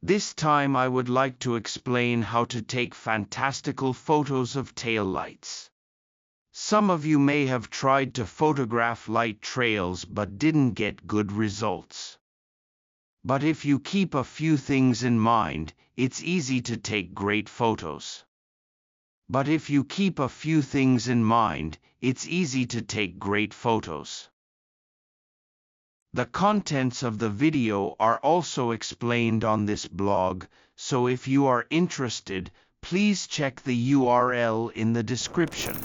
This time I would like to explain how to take fantastical photos of taillights. Some of you may have tried to photograph light trails but didn't get good results. But if you keep a few things in mind, it's easy to take great photos. The contents of the video are also explained on this blog, so if you are interested, please check the URL in the description.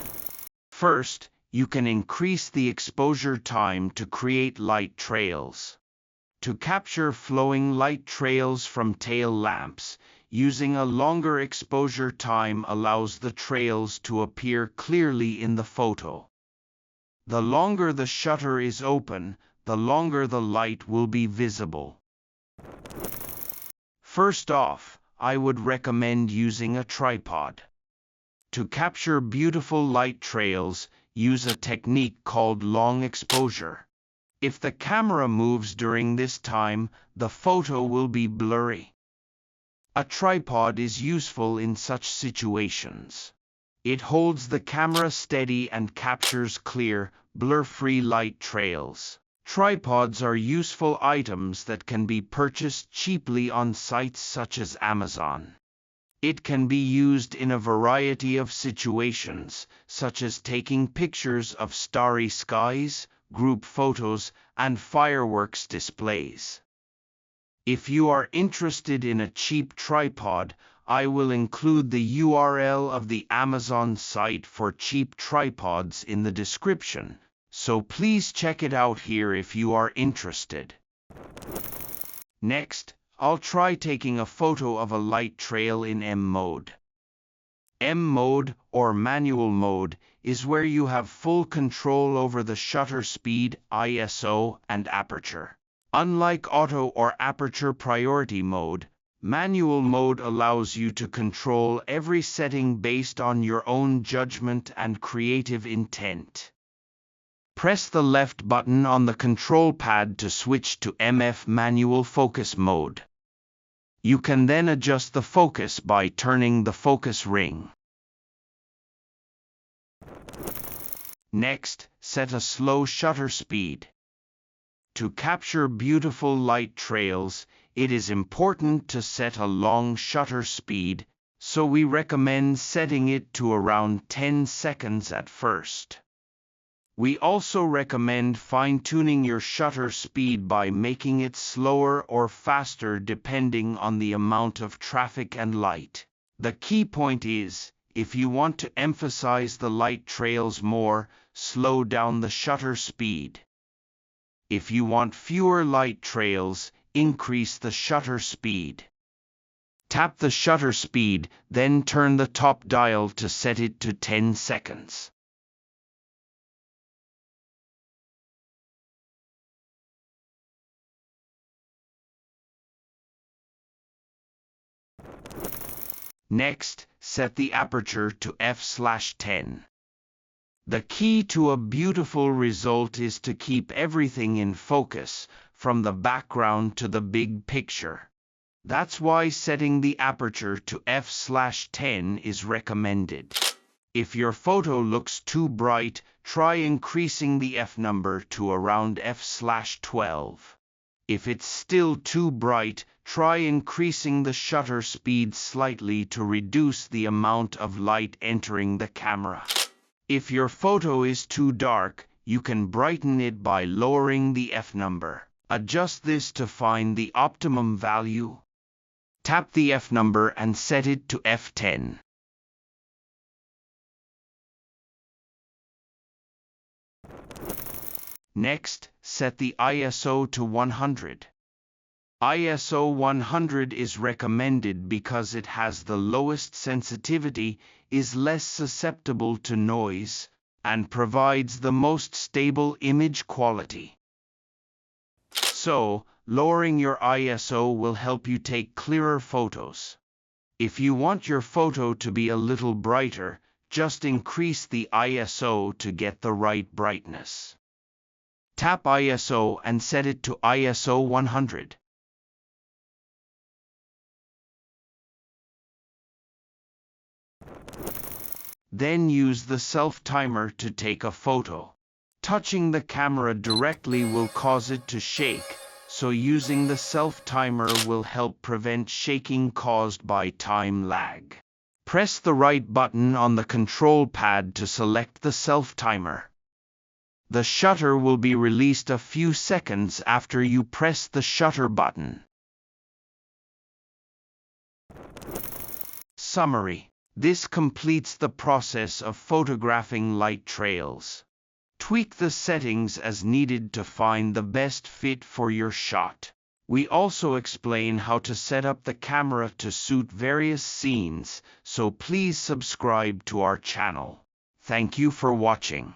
First, you can increase the exposure time to create light trails. To capture flowing light trails from tail lamps, using a longer exposure time allows the trails to appear clearly in the photo. The longer the shutter is open, the longer the light will be visible. First off, I would recommend using a tripod. To capture beautiful light trails, use a technique called long exposure. If the camera moves during this time, the photo will be blurry. A tripod is useful in such situations. It holds the camera steady and captures clear, blur-free light trails. Tripods are useful items that can be purchased cheaply on sites such as Amazon. It can be used in a variety of situations, such as taking pictures of starry skies, group photos, and fireworks displays. If you are interested in a cheap tripod, I will include the URL of the Amazon site for cheap tripods in the description, so please check it out here if you are interested. Next, I'll try taking a photo of a light trail in M mode. M mode, or manual mode, is where you have full control over the shutter speed, ISO, and aperture. Unlike auto or aperture priority mode, manual mode allows you to control every setting based on your own judgment and creative intent. Press the left button on the control pad to switch to MF manual focus mode. You can then adjust the focus by turning the focus ring. Next, set a slow shutter speed. To capture beautiful light trails, it is important to set a long shutter speed, so we recommend setting it to around 10 seconds at first. We also recommend fine-tuning your shutter speed by making it slower or faster depending on the amount of traffic and light. The key point is, if you want to emphasize the light trails more, slow down the shutter speed. If you want fewer light trails, increase the shutter speed. Tap the shutter speed, then turn the top dial to set it to 10 seconds. Next, set the aperture to f/10. The key to a beautiful result is to keep everything in focus, from the background to the big picture. That's why setting the aperture to f/10 is recommended. If your photo looks too bright, try increasing the f number to around f/12. If it's still too bright, try increasing the shutter speed slightly to reduce the amount of light entering the camera. If your photo is too dark, you can brighten it by lowering the f number. Adjust this to find the optimum value. Tap the f number and set it to f10. Next, set the ISO to 100. ISO 100 is recommended because it has the lowest sensitivity, is less susceptible to noise, and provides the most stable image quality. So, lowering your ISO will help you take clearer photos. If you want your photo to be a little brighter, just increase the ISO to get the right brightness. Tap ISO and set it to ISO 100. Then use the self-timer to take a photo. Touching the camera directly will cause it to shake, so using the self-timer will help prevent shaking caused by time lag. Press the right button on the control pad to select the self-timer. The shutter will be released a few seconds after you press the shutter button. Summary. This completes the process of photographing light trails. Tweak the settings as needed to find the best fit for your shot. We also explain how to set up the camera to suit various scenes, so please subscribe to our channel. Thank you for watching.